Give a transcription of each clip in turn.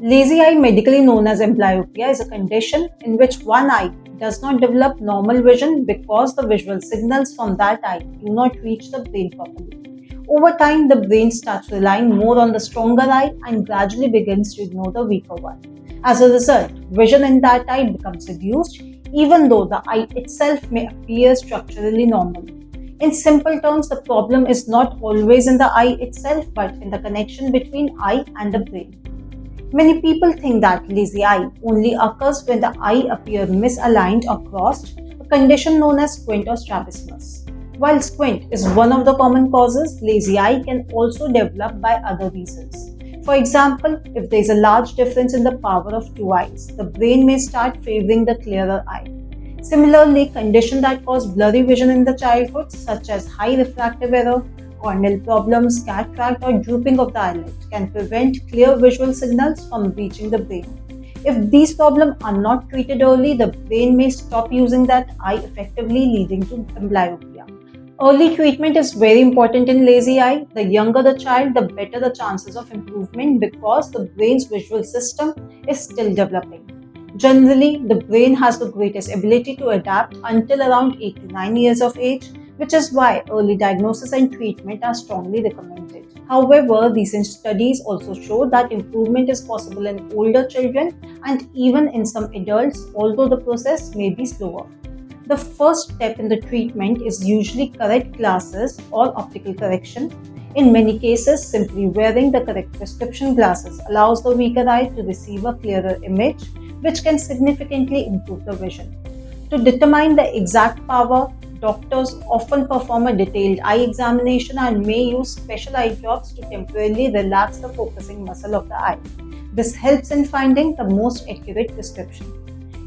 Lazy eye, medically known as amblyopia, is a condition in which one eye does not develop normal vision because the visual signals from that eye do not reach the brain properly. Over time, the brain starts relying more on the stronger eye and gradually begins to ignore the weaker one. As a result, vision in that eye becomes reduced, even though the eye itself may appear structurally normal. In simple terms, the problem is not always in the eye itself but in the connection between eye and the brain. Many people think that lazy eye only occurs when the eye appears misaligned or crossed, a condition known as squint or strabismus. While squint is one of the common causes, lazy eye can also develop by other reasons. For example, if there is a large difference in the power of two eyes, the brain may start favoring the clearer eye. Similarly, conditions that cause blurry vision in the childhood, such as high refractive error, corneal problems, cataract, or drooping of the eyelid, can prevent clear visual signals from reaching the brain. If these problems are not treated early, the brain may stop using that eye effectively, leading to amblyopia. Early treatment is very important in lazy eye. The younger the child, the better the chances of improvement because the brain's visual system is still developing. Generally, the brain has the greatest ability to adapt until around 8 to 9 years of age, which is why early diagnosis and treatment are strongly recommended. However, recent studies also show that improvement is possible in older children and even in some adults, although the process may be slower. The first step in the treatment is usually correct glasses or optical correction. In many cases, simply wearing the correct prescription glasses allows the weaker eye to receive a clearer image, which can significantly improve the vision. To determine the exact power, doctors often perform a detailed eye examination and may use special eye drops to temporarily relax the focusing muscle of the eye. This helps in finding the most accurate prescription.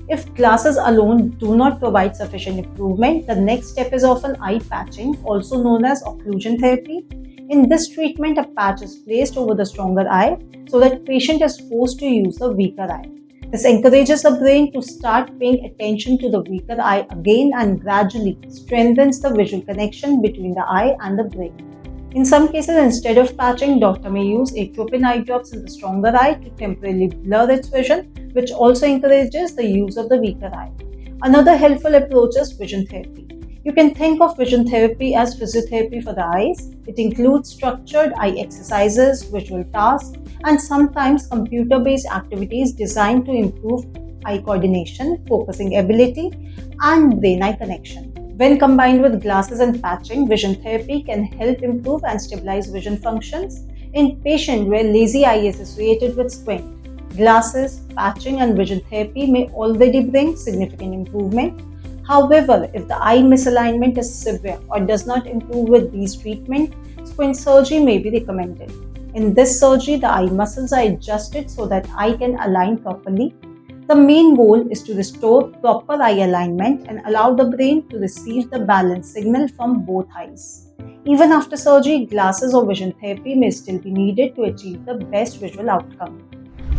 If glasses alone do not provide sufficient improvement, the next step is often eye patching, also known as occlusion therapy. In this treatment, a patch is placed over the stronger eye so that patient is forced to use the weaker eye. This encourages the brain to start paying attention to the weaker eye again and gradually strengthens the visual connection between the eye and the brain. In some cases, instead of patching, doctor may use atropine eye drops in the stronger eye to temporarily blur its vision, which also encourages the use of the weaker eye. Another helpful approach is vision therapy. You can think of vision therapy as physiotherapy for the eyes. It includes structured eye exercises, visual tasks, and sometimes computer-based activities designed to improve eye coordination, focusing ability, and brain-eye connection. When combined with glasses and patching, vision therapy can help improve and stabilize vision functions in patients where lazy eye is associated with squint. Glasses, patching, and vision therapy may already bring significant improvement. However, if the eye misalignment is severe or does not improve with these treatments, squint surgery may be recommended. In this surgery, the eye muscles are adjusted so that eye can align properly. The main goal is to restore proper eye alignment and allow the brain to receive the balance signal from both eyes. Even after surgery, glasses or vision therapy may still be needed to achieve the best visual outcome.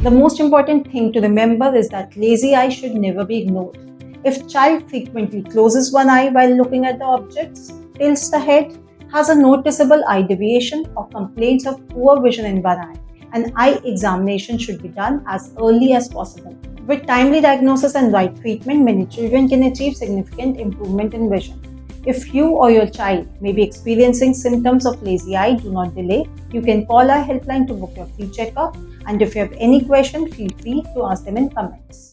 The most important thing to remember is that lazy eye should never be ignored. If child frequently closes one eye while looking at the objects, tilts the head, has a noticeable eye deviation, or complains of poor vision in one eye, an eye examination should be done as early as possible. With timely diagnosis and right treatment, many children can achieve significant improvement in vision. If you or your child may be experiencing symptoms of lazy eye, do not delay. You can call our helpline to book your free checkup. And if you have any question, feel free to ask them in comments.